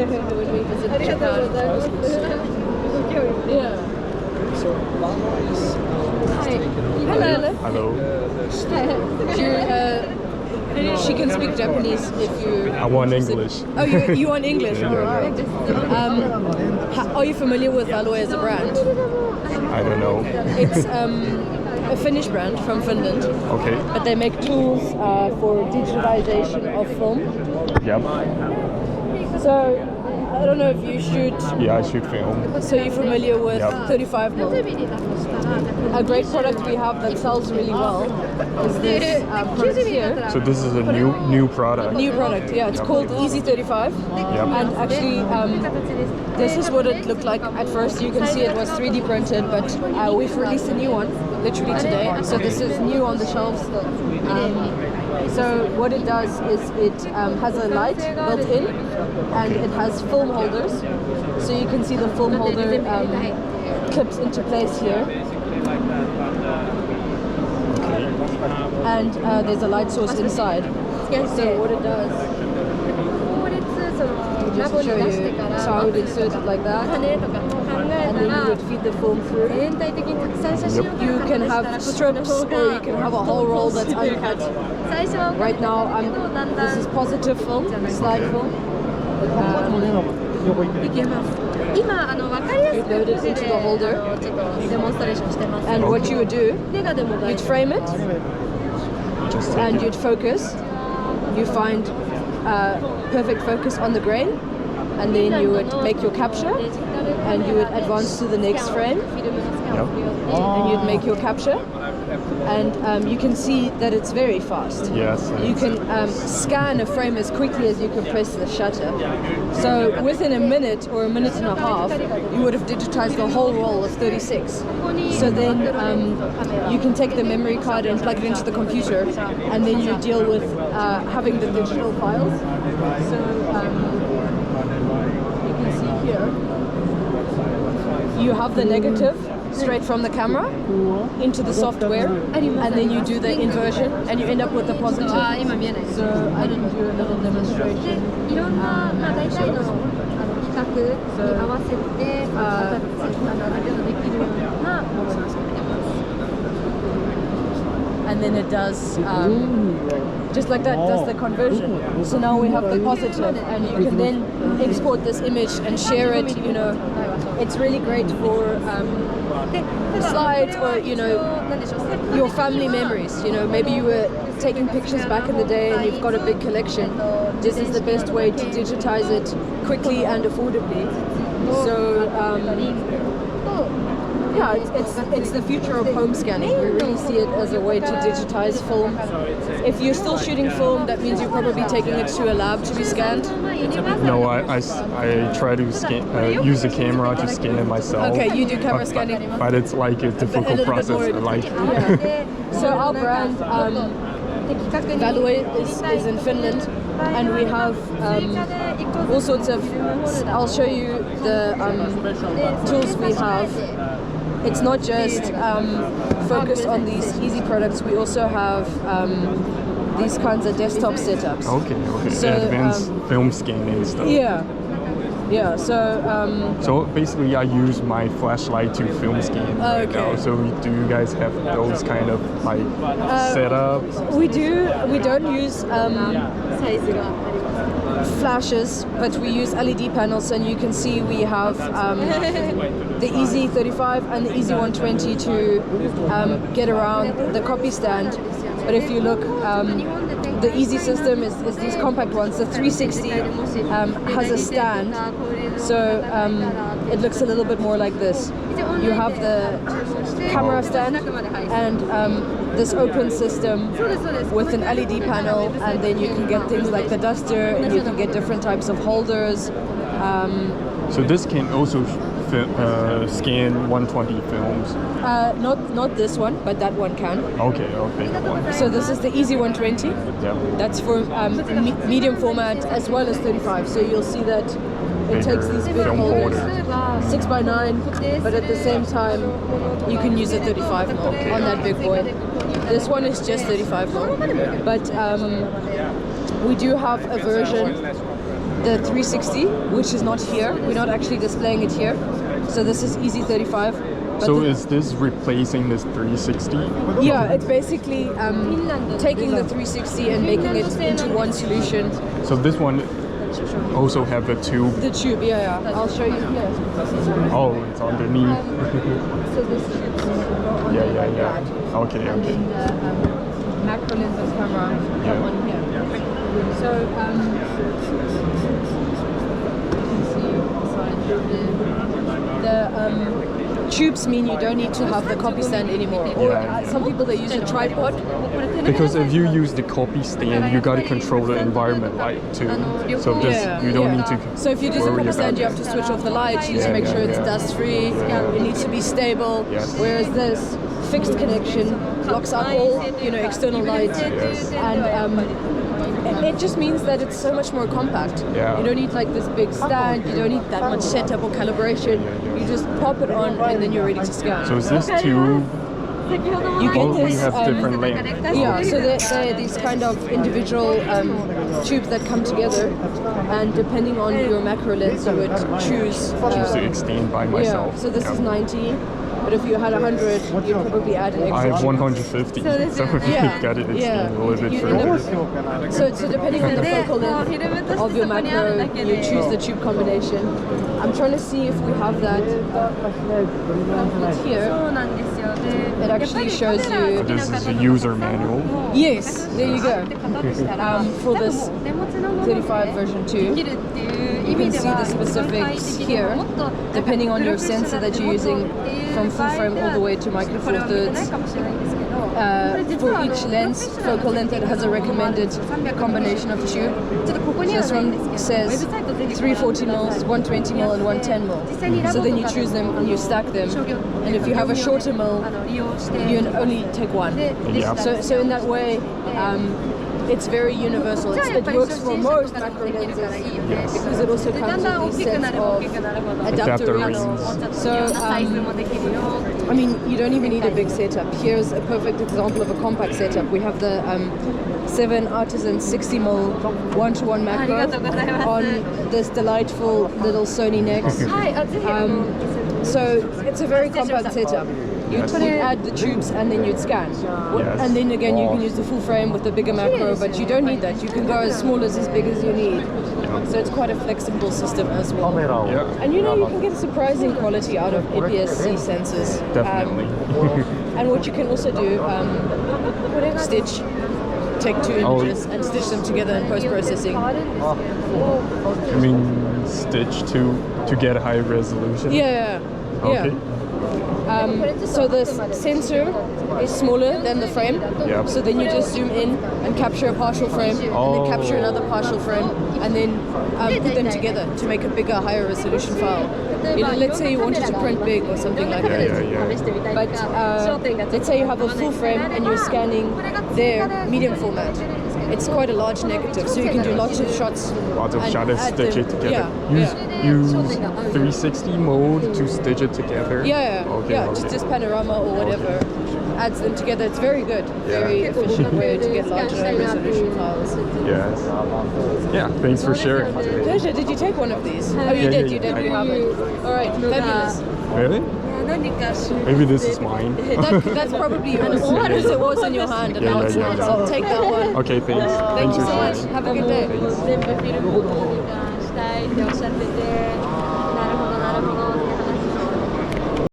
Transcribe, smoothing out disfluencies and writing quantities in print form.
when we visited Japan. Yeah. So Lama is Hello. Hello. She can speak Japanese if you... I want English. Oh, you want English? Yeah. All right. Are you familiar with Alloy as a brand? I don't know. It's a Finnish brand from Finland. Okay. But they make tools for digitalization of film. Yep. So, I don't know if you shoot... Yeah, I shoot film. So you're familiar with Yep. 35mm? A great product we have that sells really well is this product here. So this is a new product. New product, yeah. It's called Easy35. Yep. And actually, this is what it looked like at first. You can see it was 3D printed, but we've released a new one literally today. So this is new on the shelves. So what it does is it has a light built in, and it has film holders. So you can see the film holder clips into place here. And there's a light source inside. So what it does, just to show you, so I would insert it like that, and then you would feed the film through. You can have strips, or you can have a whole roll that's uncut. Right now, this is positive film, slide film. You load it into the holder, and what you would do, you'd frame it, and you'd focus. You find perfect focus on the grain, and then you would make your capture, and you would advance to the next frame, and you'd make your capture, and you can see that it's very fast. Yes. You can scan a frame as quickly as you can press the shutter. So within a minute or a minute and a half, you would have digitized the whole roll of 36. So then you can take the memory card and plug it into the computer, and then you deal with having the digital files. So you can see here, you have the negative straight from the camera into the software, and then you do the inversion, and you end up with the positive. So I can do a little demonstration. And then it does, just like that, does the conversion. So now we have the positive, and you can then export this image and share it. You know, it's really great for slides, or your family memories. Maybe you were taking pictures back in the day and you've got a big collection. This is the best way to digitize it quickly and affordably. So yeah, it's the future of home scanning. We really see it as a way to digitize film. If you're still shooting film, that means you're probably taking it to a lab to be scanned. No, I try to use the camera to scan it myself. Okay, you do camera scanning. But it's like a difficult process. So our brand, Value is in Finland, and we have all sorts of... I'll show you the tools we have. It's not just focused on these easy products. We also have these kinds of desktop setups. Okay. So, advanced film scanning stuff. Yeah. So basically, I use my flashlight to film scan right now. So do you guys have those kind of setups? We do. We don't use flashes, but we use LED panels, and you can see we have the Easy35 and the Easy120 to get around the copy stand. But if you look, the Easy system is these compact ones. The 360 has a stand, so it looks a little bit more like this. You have the camera stand and this open system with an LED panel, and then you can get things like the duster, and you can get different types of holders. So this can also scan 120 films? Not this one, but that one can. Okay, bigger one. So this is the Easy120. Yeah. That's for medium format as well as 35. So you'll see that it takes these big holders, 6x9, but at the same time you can use a 35mm on that big boy. This one is just 35mm, but we do have a version the 360, which is not here. We're not actually displaying it here. So this is Easy35. So is this replacing this 360? Yeah, it's basically taking the 360 and making it into one solution. So this one also have the tube. The tube, yeah. I'll show you here. Oh, it's underneath. So this tube. Yeah. Okay. And then the macro lens camera come on here. So you can see the tubes mean you don't need to have the copy stand anymore. Or some people they use a tripod. Because if you use the copy stand, you gotta control the environment light too. So you don't need to. So if you use a copy stand, you have to switch off the light. You need to make sure it's dust free. It needs to be stable. Whereas this fixed connection blocks out all external light, and it just means that it's so much more compact. You don't need like this big stand. You don't need that much setup or calibration. You just pop it on and then you're ready to scan. So is this tube? You get we this. have different lengths. Yeah, so they're these kind of individual tubes that come together, and depending on your macro lens, you would choose. Choose to extend by myself. Yeah, so this is 90. But if you had 100, you'd probably add an extra. I have 150, so if you got it extend a little bit further. So depending on the focal length of your macro, you choose the tube combination. I'm trying to see if we have that here. It actually shows you. This is a user manual. Yes, there you go. For this 35 version 2, you can see the specifics here, depending on your sensor that you're using, from full frame all the way to micro four thirds. For each lens, focal length, it has a recommended combination of tube. This one says 340mm, 120mm, and 110mm. So then you choose them and you stack them. And if you have a shorter mil, you only take one. So in that way, it's very universal. It works for most macro lenses because it also comes with these sets of adapter rings. So, I mean, you don't even need a big setup. Here's a perfect example of a compact setup. We have the 7 Artisan 60mm 1:1 macro on this delightful little Sony Nex. So it's a very compact setup. You'd add the tubes and then you'd scan. And then again you can use the full frame with the bigger macro, but you don't need that. You can go as small as big as you need. So it's quite a flexible system as well. And you can get a surprising quality out of APS-C sensors. Definitely. And what you can also do, stitch, take 2 images and stitch them together in post-processing. I mean, stitch to get a high resolution? Okay. So the sensor is smaller than the frame. So then you just zoom in and capture a partial frame, and then capture another partial frame, and then put them together to make a bigger, higher resolution file. Let's say you wanted to print big or something like that. But let's say you have a full frame and you're scanning their medium format. It's quite a large negative, so you can do lots of shots. Stitch it together. Use 360 mode to stitch it together. Just panorama or whatever. Adds them together. It's very good. Very efficient way to get larger resolution files. Yes. Yeah, thanks for sharing. Pleasure. Did you take one of these? Oh, you did. You did. You have it. All right. Fabulous. Really? Maybe this is mine. That's probably yours. Because it was in your hand and now it's not. So take that one. Okay, thanks. Thank you so much. Have a good day.